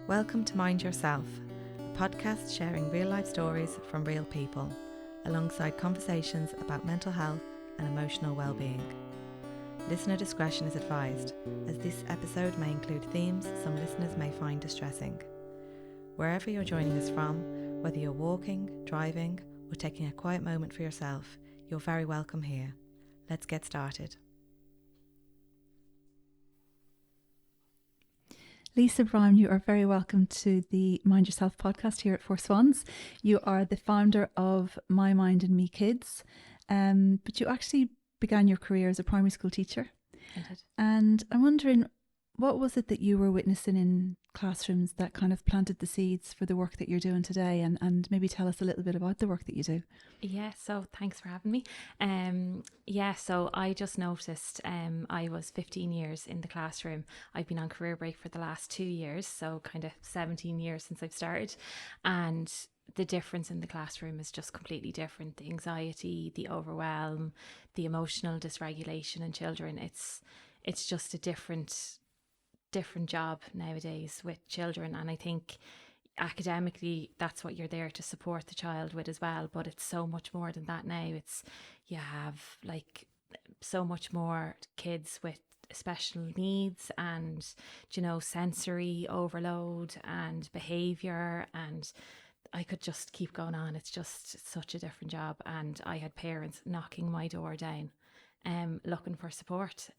Welcome to Mind Yourself, a podcast sharing real life stories from real people, alongside conversations about mental health and emotional well-being. Listener discretion is advised, as this episode may include themes some listeners may find distressing. Wherever you're joining us from, whether you're walking, driving, or taking a quiet moment for yourself, you're very welcome here. Let's get started. Lisa Browne, you are very welcome to the Mind Yourself podcast here at Four Swans. You are the founder of My Mind and Me Kids, but you actually began your career as a primary school teacher. I did. And I'm wondering, what was it that you were witnessing in classrooms that kind of planted the seeds for the work that you're doing today? And maybe tell us a little bit about the work that you do. Yeah, so thanks for having me. So I just noticed I was 15 years in the classroom. I've been on career break for the last 2 years, so kind of 17 years since I've started. And the difference in the classroom is just completely different. The anxiety, the overwhelm, the emotional dysregulation in children, it's just a different job nowadays with children. And I think academically that's what you're there to support the child with as well, but it's so much more than that now. You have like so much more kids with special needs and sensory overload and behavior, and I could just keep going on. It's just such a different job. And I had parents knocking my door down looking for support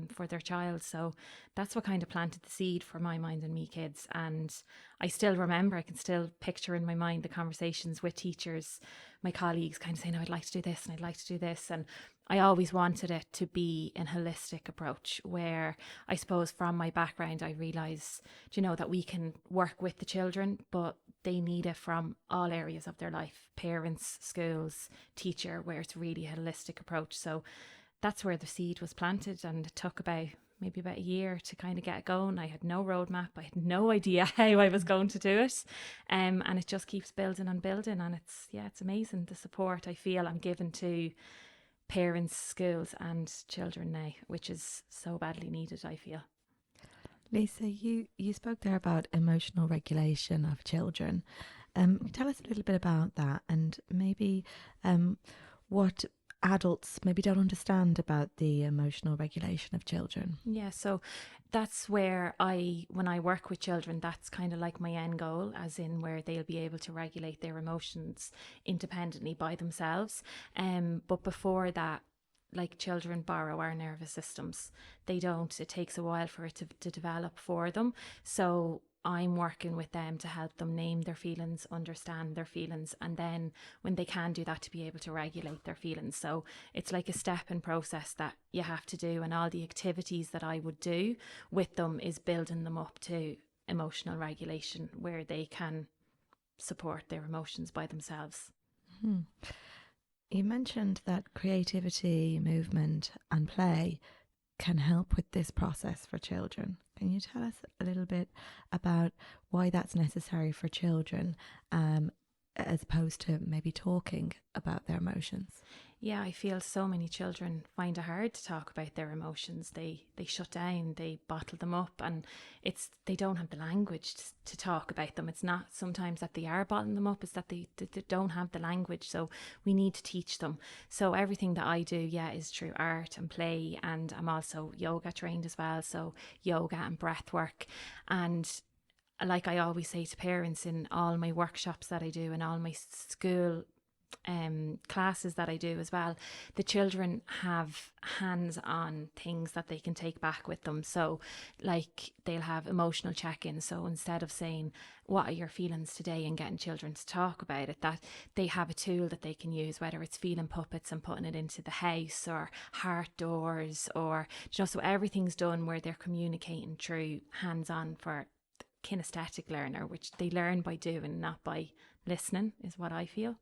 for their child. So that's what kind of planted the seed for My Mind and Me Kids. And I still remember, I can still picture in my mind the conversations with teachers, my colleagues kind of saying, I'd like to do this and I'd like to do this. And I always wanted it to be an holistic approach where I suppose from my background, I realise, that we can work with the children, but they need it from all areas of their life, parents, schools, teacher, where it's really a holistic approach. So that's where the seed was planted, and it took maybe about a year to kind of get it going. I had no roadmap. I had no idea how I was going to do it. And it just keeps building and building. And it's amazing the support I feel I'm given to parents, schools and children now, which is so badly needed, I feel. Lisa, you spoke there about emotional regulation of children. Tell us a little bit about that, and maybe what adults maybe don't understand about the emotional regulation of children. Yeah, so that's where when I work with children, that's kind of like my end goal, as in where they'll be able to regulate their emotions independently by themselves. But before that, like, children borrow our nervous systems. They don't. It takes a while for it to develop for them. So I'm working with them to help them name their feelings, understand their feelings, and then when they can do that, to be able to regulate their feelings. So it's like a step in process that you have to do, and all the activities that I would do with them is building them up to emotional regulation where they can support their emotions by themselves. You mentioned that creativity, movement and play can help with this process for children. Can you tell us a little bit about why that's necessary for children, as opposed to maybe talking about their emotions? Yeah, I feel so many children find it hard to talk about their emotions. They shut down, they bottle them up, and they don't have the language to talk about them. It's not sometimes that they are bottling them up, it's that they don't have the language. So we need to teach them. So everything that I do, is through art and play, and I'm also yoga trained as well. So yoga and breath work. And like I always say to parents in all my workshops that I do and all my school classes that I do as well, the children have hands-on things that they can take back with them. So like they'll have emotional check-ins. So instead of saying, what are your feelings today, and getting children to talk about it, that they have a tool that they can use, whether it's feeling puppets and putting it into the house, or heart doors, or so everything's done where they're communicating through hands-on for kinesthetic learner, which they learn by doing, not by listening, is what I feel.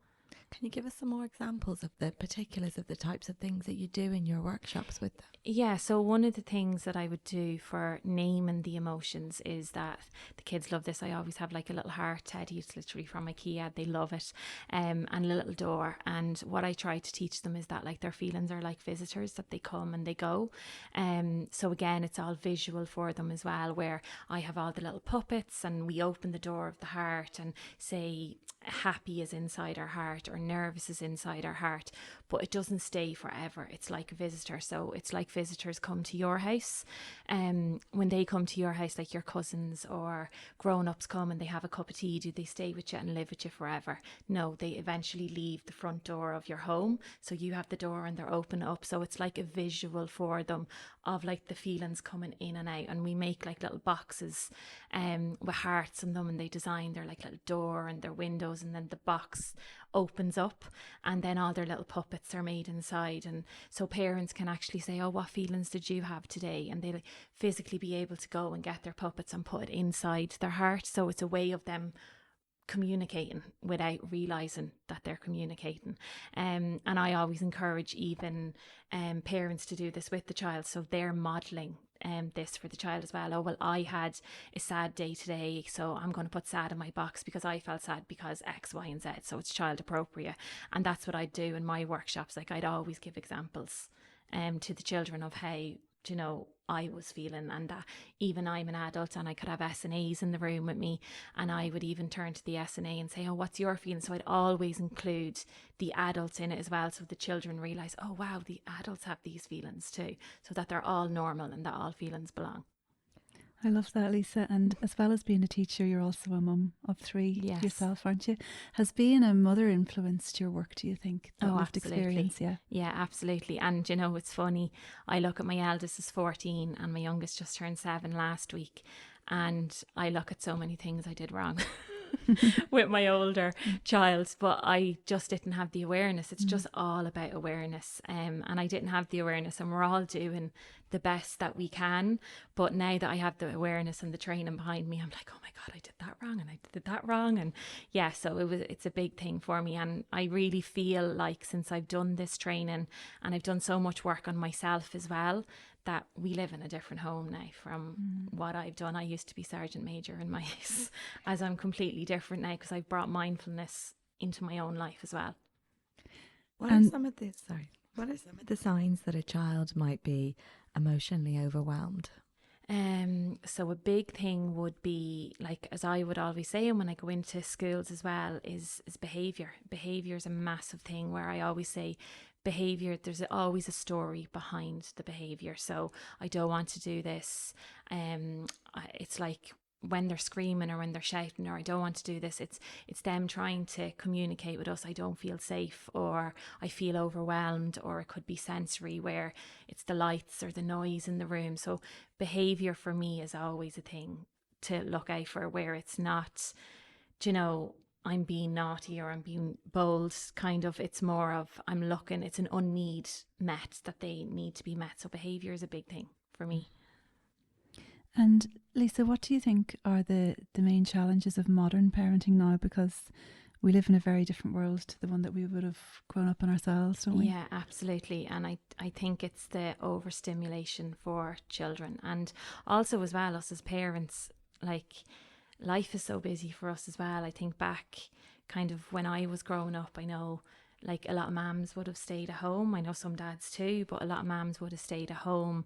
Can you give us some more examples of the particulars of the types of things that you do in your workshops with them? Yeah, so one of the things that I would do for naming the emotions is that the kids love this. I always have like a little heart teddy. It's literally from IKEA. They love it. And a little door. And what I try to teach them is that like their feelings are like visitors, that they come and they go. So again, it's all visual for them as well, where I have all the little puppets and we open the door of the heart and say happy is inside our heart or nervous is inside our heart, but it doesn't stay forever. It's like a visitor. So it's like visitors come to your house. When they come to your house, like your cousins or grown-ups come and they have a cup of tea, do they stay with you and live with you forever? No, they eventually leave the front door of your home. So you have the door and they're open up. So it's like a visual for them of like the feelings coming in and out. And we make like little boxes with hearts in them, and they design their like little door and their windows, and then the box opens up and then all their little puppets are made inside. And so parents can actually say, oh, what feelings did you have today? And they like physically be able to go and get their puppets and put it inside their heart. So it's a way of them communicating without realizing that they're communicating. And I always encourage even parents to do this with the child, so they're modeling this for the child as well. Oh, well, I had a sad day today, so I'm going to put sad in my box because I felt sad because X, Y, and Z. So it's child appropriate. And that's what I do in my workshops. Like I'd always give examples to the children of how, you know, I was feeling, and that even I'm an adult and I could have S&As in the room with me, and I would even turn to the S&A and say, oh, what's your feeling? So I'd always include the adults in it as well, so the children realise, oh wow, the adults have these feelings too, so that they're all normal and that all feelings belong. I love that, Lisa. And as well as being a teacher, you're also a mum of 3 Yes. yourself, aren't you? Has being a mother influenced your work, do you think? That lived Absolutely. experience, yeah. Yeah, absolutely. And you know, it's funny, I look at my eldest is 14 and my youngest just turned 7 last week, and I look at so many things I did wrong with my older child, but I just didn't have the awareness. It's just all about awareness, and I didn't have the awareness, and we're all doing the best that we can. But now that I have the awareness and the training behind me, I'm like, oh my god, I did that wrong and I did that wrong. And yeah, so it's a big thing for me, and I really feel like since I've done this training and I've done so much work on myself as well, that we live in a different home now from what I've done. I used to be Sergeant Major in my house, as I'm completely different now because I've brought mindfulness into my own life as well. What are some of the signs that a child might be emotionally overwhelmed? So a big thing would be, like, as I would always say, and when I go into schools as well, is behavior. Behavior is a massive thing, where I always say behavior, there's always a story behind the behavior. So I don't want to do this. It's like when they're screaming or when they're shouting, or I don't want to do this, it's them trying to communicate with us, I don't feel safe, or I feel overwhelmed, or it could be sensory, where it's the lights or the noise in the room. So behavior for me is always a thing to look out for, where it's not, you know, I'm being naughty or I'm being bold, kind of. It's more of I'm looking, it's an unneed met that they need to be met. So behavior is a big thing for me. And Lisa, what do you think are the main challenges of modern parenting now? Because we live in a very different world to the one that we would have grown up in ourselves, don't we? Yeah, absolutely. And I think it's the overstimulation for children. And also as well, us as parents, like, life is so busy for us as well. I think back kind of when I was growing up, I know like a lot of mums would have stayed at home. I know some dads too, but a lot of mums would have stayed at home.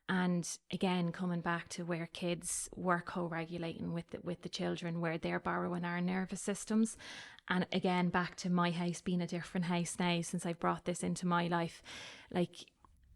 And again, coming back to where kids were co-regulating with the children, where they're borrowing our nervous systems. And again, back to my house being a different house now since I brought this into my life. Like,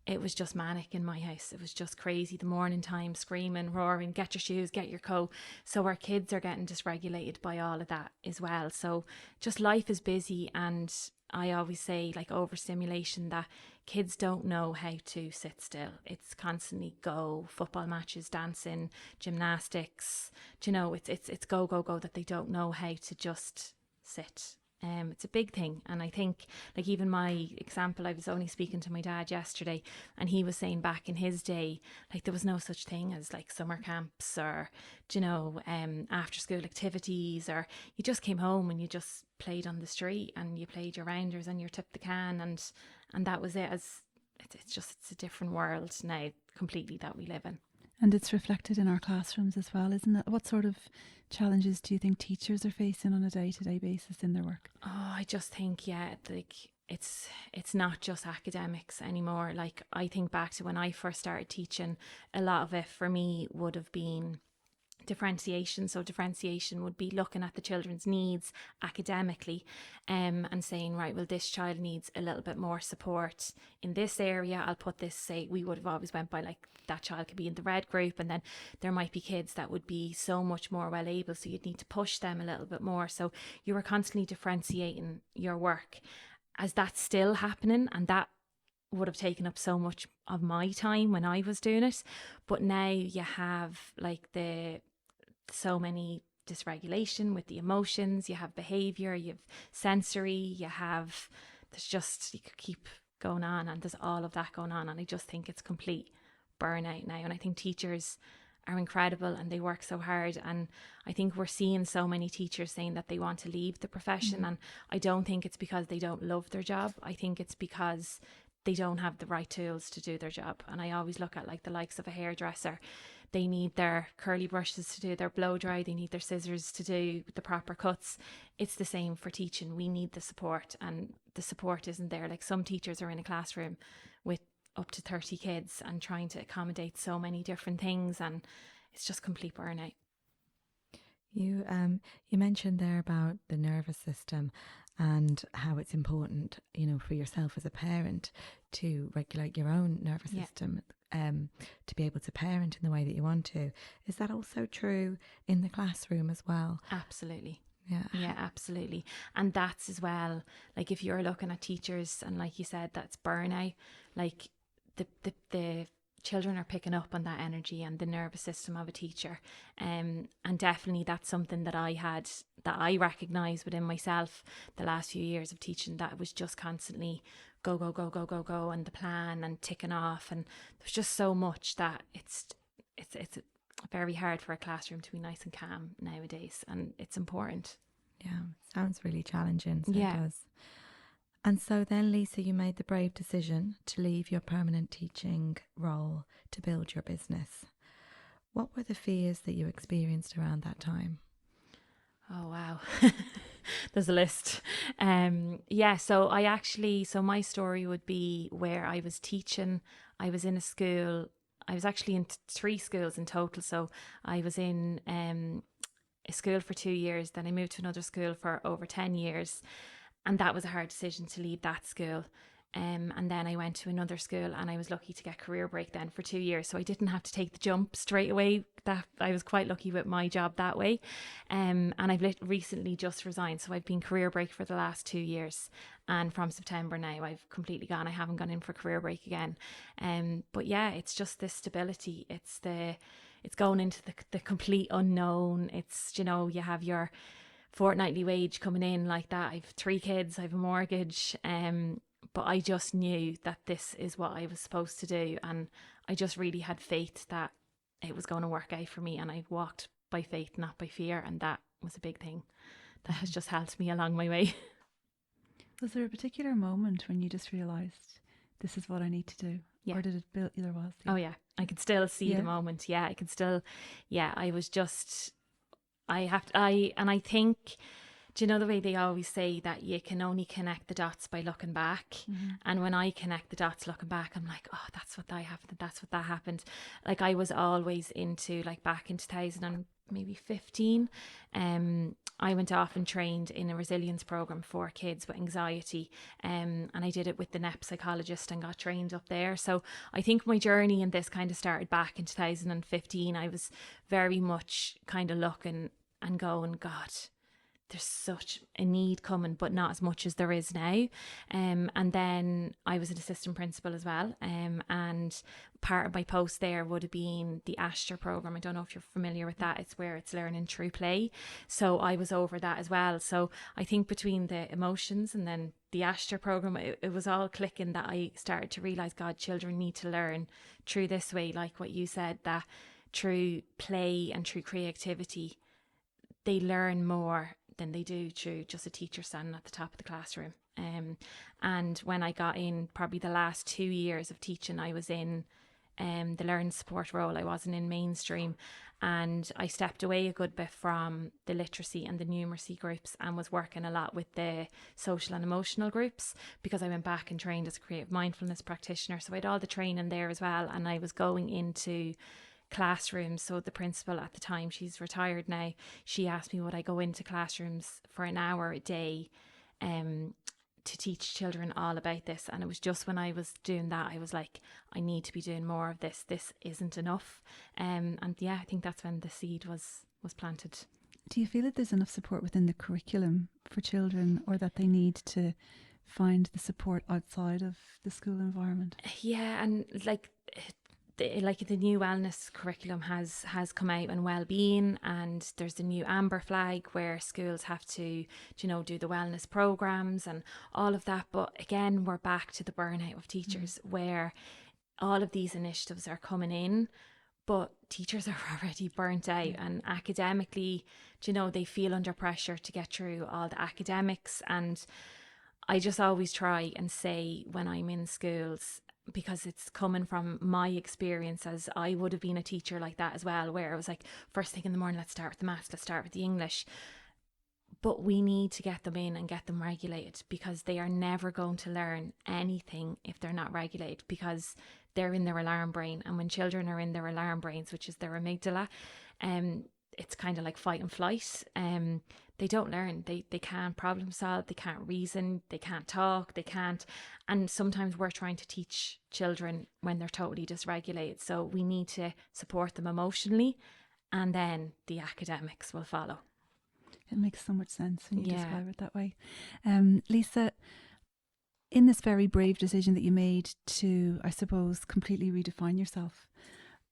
it was just manic in my house. It was just crazy. The morning time, screaming, roaring, get your shoes, get your coat. So our kids are getting dysregulated by all of that as well. So just life is busy, and I always say, like, overstimulation, that kids don't know how to sit still. It's constantly go, football matches, dancing, gymnastics. Do you know, it's go, that they don't know how to just sit. It's a big thing. And I think, like, even my example, I was only speaking to my dad yesterday, and he was saying back in his day, like, there was no such thing as like summer camps or, after school activities, or you just came home and you just played on the street and you played your rounders and you tipped the can, and that was it. It's a different world now completely that we live in. And it's reflected in our classrooms as well, isn't it? What sort of challenges do you think teachers are facing on a day-to-day basis in their work? Oh, I just think, like, it's not just academics anymore. Like, I think back to when I first started teaching, a lot of it for me would have been differentiation. So differentiation would be looking at the children's needs academically, and saying, right, well, this child needs a little bit more support in this area. I'll put this, say, we would have always went by like, that child could be in the red group, and then there might be kids that would be so much more well able, so you'd need to push them a little bit more. So you were constantly differentiating your work. As that's still happening, and that would have taken up so much of my time when I was doing it, but now you have like so many dysregulation with the emotions, you have behavior, you have sensory, you could keep going on, and there's all of that going on. And I just think it's complete burnout now. And I think teachers are incredible and they work so hard. And I think we're seeing so many teachers saying that they want to leave the profession. And I don't think it's because they don't love their job. I think it's because they don't have the right tools to do their job. And I always look at like the likes of a hairdresser. They need their curly brushes to do their blow dry. They need their scissors to do the proper cuts. It's the same for teaching. We need the support, and the support isn't there. Like, some teachers are in a classroom with up to 30 kids and trying to accommodate so many different things, and it's just complete burnout. You mentioned there about the nervous system and how it's important, for yourself as a parent to regulate your own nervous system, to be able to parent in the way that you want to. Is that also true in the classroom as well? Absolutely. Yeah, absolutely. And that's as well, like, if you're looking at teachers and like you said, that's burnout, like the children are picking up on that energy and the nervous system of a teacher. And definitely that's something that I recognised within myself the last few years of teaching, that it was just constantly go, and the plan and ticking off. And there's just so much that it's very hard for a classroom to be nice and calm nowadays, and it's important. Yeah, sounds really challenging. So Yeah. It does. And so then, Lisa, you made the brave decision to leave your permanent teaching role to build your business. What were the fears that you experienced around that time? Oh, wow. There's a list. So my story would be where I was teaching. I was in a school. I was actually in 3 schools in total. So I was in a school for 2 years. Then I moved to another school for over 10 years. And that was a hard decision to leave that school. And then I went to another school, and I was lucky to get career break then for 2 years. So I didn't have to take the jump straight away. That I was quite lucky with my job that way. And I've recently just resigned. So I've been career break for the last 2 years. And from September now, I've completely gone. I haven't gone in for career break again. But yeah, it's just this stability. It's going into the complete unknown. It's, you have your fortnightly wage coming in like that. I've 3 kids, I have a mortgage, but I just knew that this is what I was supposed to do, and I just really had faith that it was going to work out for me, and I walked by faith, not by fear, and that was a big thing that has just helped me along my way. Was there a particular moment when you just realised this is what I need to do? Yeah. Or did it build? There was. Oh yeah, I could still see the moment. Yeah, I could still. Yeah, I was just. I think, do you know the way they always say that you can only connect the dots by looking back? Mm-hmm. And when I connect the dots looking back, I'm like, oh, that's what that happened. Like, I was always into, like, back in 2015, I went off and trained in a resilience program for kids with anxiety, and I did it with the NEP psychologist and got trained up there. So I think my journey in this kind of started back in 2015. I was very much kind of looking and going, God, there's such a need coming, but not as much as there is now. And then I was an assistant principal as well. And part of my post there would have been the Asher program. I don't know if you're familiar with that. It's where it's learning through play. So I was over that as well. So I think between the emotions and then the Asher program, it was all clicking that I started to realize, God, children need to learn through this way, like what you said, that through play and through creativity, they learn more than they do through just a teacher standing at the top of the classroom. And when I got in, probably the last 2 years of teaching, I was in the learn support role. I wasn't in mainstream, and I stepped away a good bit from the literacy and the numeracy groups and was working a lot with the social and emotional groups, because I went back and trained as a creative mindfulness practitioner. So I had all the training there as well, and I was going into classrooms. So the principal at the time, she's retired now, she asked me would I go into classrooms for an hour a day to teach children all about this. And it was just when I was doing that, I was like, I need to be doing more of this. This isn't enough. And yeah, I think that's when the seed was planted. Do you feel that there's enough support within the curriculum for children, or that they need to find the support outside of the school environment? Yeah, and like the new wellness curriculum has come out, and wellbeing, and there's the new amber flag where schools have to, do the wellness programs and all of that. But again, we're back to the burnout of teachers, where all of these initiatives are coming in, but teachers are already burnt out, and academically, they feel under pressure to get through all the academics. And I just always try and say when I'm in schools, because it's coming from my experience, as I would have been a teacher like that as well, where it was like, first thing in the morning, let's start with the maths, let's start with the English. But we need to get them in and get them regulated, because they are never going to learn anything if they're not regulated, because they're in their alarm brain. And when children are in their alarm brains, which is their amygdala, it's kind of like fight and flight. They don't learn. They can't problem solve. They can't reason. They can't talk. They can't. And sometimes we're trying to teach children when they're totally dysregulated. So we need to support them emotionally, and then the academics will follow. It makes so much sense when you describe it that way. Lisa, in this very brave decision that you made to, I suppose, completely redefine yourself,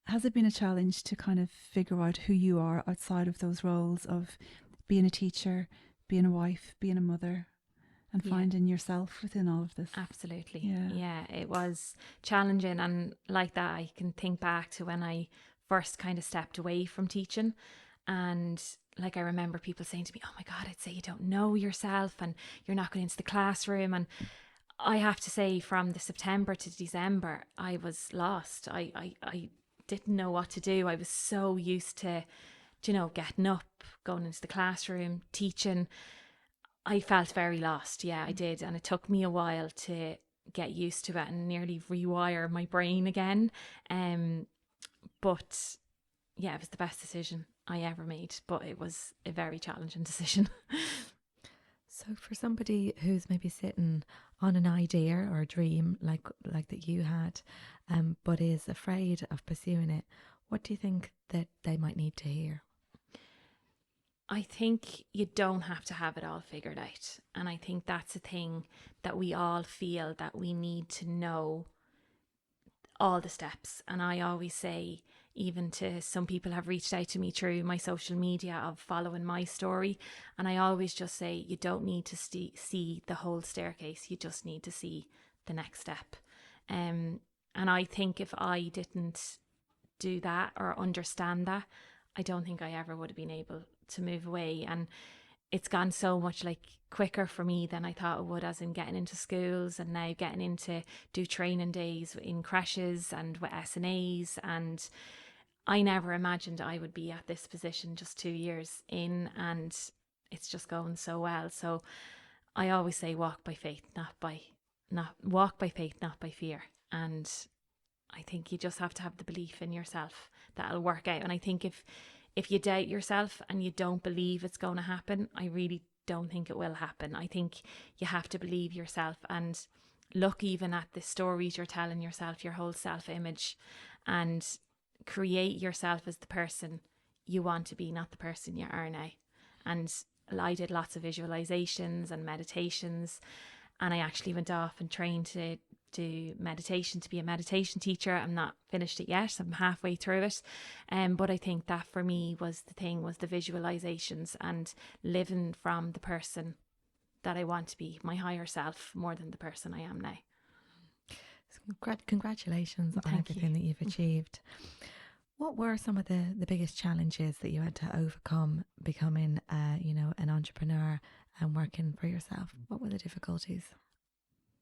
has it been a challenge to kind of figure out who you are outside of those roles of being a teacher, being a wife, being a mother, and finding yourself within all of this? Absolutely. Yeah, it was challenging. And like that, I can think back to when I first kind of stepped away from teaching. And like, I remember people saying to me, oh my God, I'd say you don't know yourself and you're not going into the classroom. And I have to say, from the September to December, I was lost. I didn't know what to do. I was so used to, getting up, going into the classroom, teaching. I felt very lost. Yeah, I did. And it took me a while to get used to it and nearly rewire my brain again. But yeah, it was the best decision I ever made, but it was a very challenging decision. So for somebody who's maybe sitting on an idea or a dream like that you had, but is afraid of pursuing it, what do you think that they might need to hear? I think you don't have to have it all figured out. And I think that's a thing that we all feel, that we need to know all the steps. And I always say, even to some people have reached out to me through my social media of following my story, and I always just say, you don't need to see the whole staircase, you just need to see the next step. And I think if I didn't do that or understand that, I don't think I ever would have been able to move away. And it's gone so much quicker for me than I thought it would, as in getting into schools and now getting into do training days in creches and with SNAs. And I never imagined I would be at this position just 2 years in, and it's just going so well. So I always say walk by faith, not by fear. And I think you just have to have the belief in yourself that it'll work out. And I think if you doubt yourself and you don't believe it's going to happen, I really don't think it will happen. I think you have to believe yourself and look even at the stories you're telling yourself, your whole self-image, and create yourself as the person you want to be, not the person you are now. And I did lots of visualizations and meditations, and I actually went off and trained to do meditation, to be a meditation teacher. I'm not finished it yet. I'm halfway through it. But I think that for me was the visualizations and living from the person that I want to be, my higher self, more than the person I am now. Congratulations on everything that you've achieved. What were some of the biggest challenges that you had to overcome becoming, an entrepreneur and working for yourself? What were the difficulties?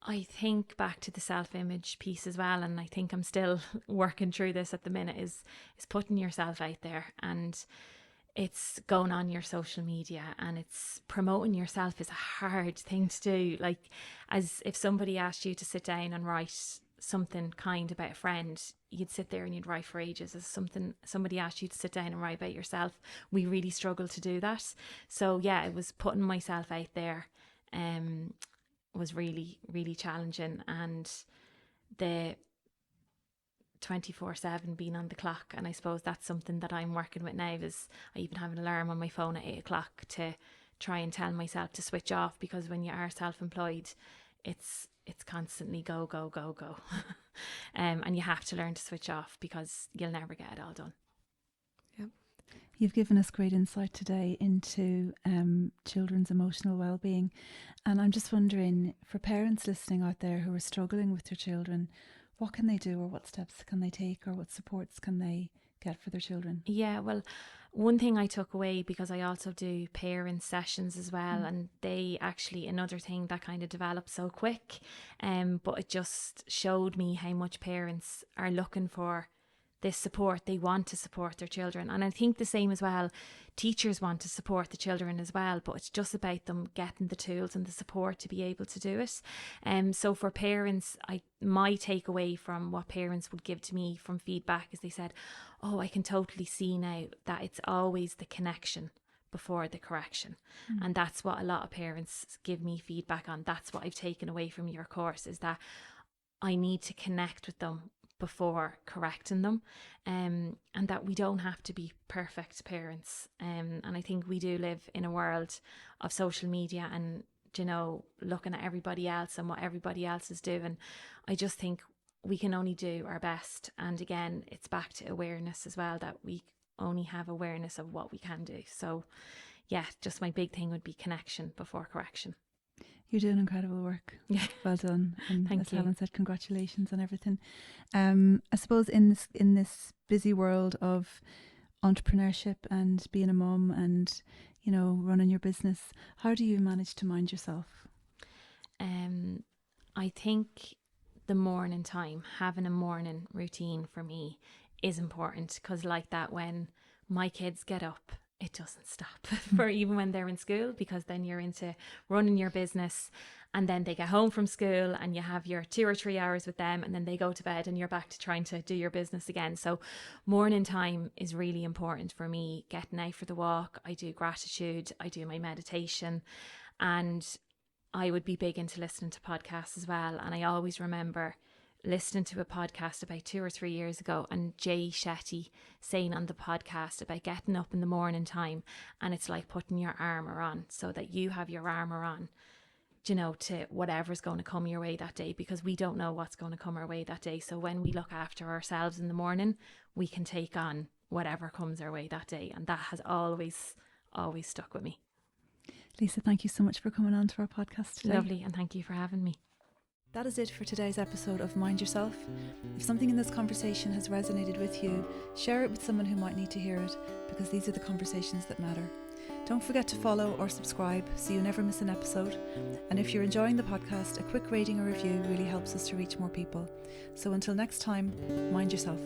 I think back to the self-image piece as well, and I think I'm still working through this at the minute, is putting yourself out there, and it's going on your social media, and it's promoting yourself is a hard thing to do. Like, as if somebody asked you to sit down and write something kind about a friend, you'd sit there and you'd write for ages. As somebody asked you to sit down and write about yourself, we really struggle to do that. So yeah, it was putting myself out there was really, really challenging, and the 24/7 being on the clock. And I suppose that's something that I'm working with now, is I even have an alarm on my phone at 8 o'clock to try and tell myself to switch off, because when you are self-employed, it's constantly go, go, go, go. And you have to learn to switch off, because you'll never get it all done. You've given us great insight today into children's emotional well-being. And I'm just wondering, for parents listening out there who are struggling with their children, what can they do, or what steps can they take, or what supports can they get for their children? Yeah, well, one thing I took away, because I also do parent sessions as well, and they actually, another thing that kind of developed so quick, but it just showed me how much parents are looking for this support. They want to support their children, and I think the same as well, teachers want to support the children as well, but it's just about them getting the tools and the support to be able to do it. So for parents, my takeaway from what parents would give to me from feedback is they said, oh, I can totally see now that it's always the connection before the correction. And that's what a lot of parents give me feedback on. That's what I've taken away from your course, is that I need to connect with them before correcting them, and that we don't have to be perfect parents, and I think we do live in a world of social media and, looking at everybody else and what everybody else is doing. I just think we can only do our best, and again, it's back to awareness as well, that we only have awareness of what we can do. So yeah, just my big thing would be connection before correction. You're doing incredible work. Yeah. Well done. And Thank as you. Helen said, congratulations on everything. I suppose in this busy world of entrepreneurship and being a mum and, running your business, how do you manage to mind yourself? I think the morning time, having a morning routine for me is important, because like that, when my kids get up, it doesn't stop for even when they're in school, because then you're into running your business, and then they get home from school and you have your 2 or 3 hours with them, and then they go to bed and you're back to trying to do your business again. So morning time is really important for me. Getting out for the walk, I do gratitude, I do my meditation, and I would be big into listening to podcasts as well. And I always remember listening to a podcast about 2 or 3 years ago, and Jay Shetty saying on the podcast about getting up in the morning time, and it's like putting your armour on, so that you have your armour on, to whatever's going to come your way that day, because we don't know what's going to come our way that day. So when we look after ourselves in the morning, we can take on whatever comes our way that day, and that has always stuck with me. Lisa, thank you so much for coming on to our podcast today. Lovely, and thank you for having me. That is it for today's episode of Mind Yourself. If something in this conversation has resonated with you, share it with someone who might need to hear it, because these are the conversations that matter. Don't forget to follow or subscribe so you never miss an episode. And if you're enjoying the podcast, a quick rating or review really helps us to reach more people. So until next time, mind yourself.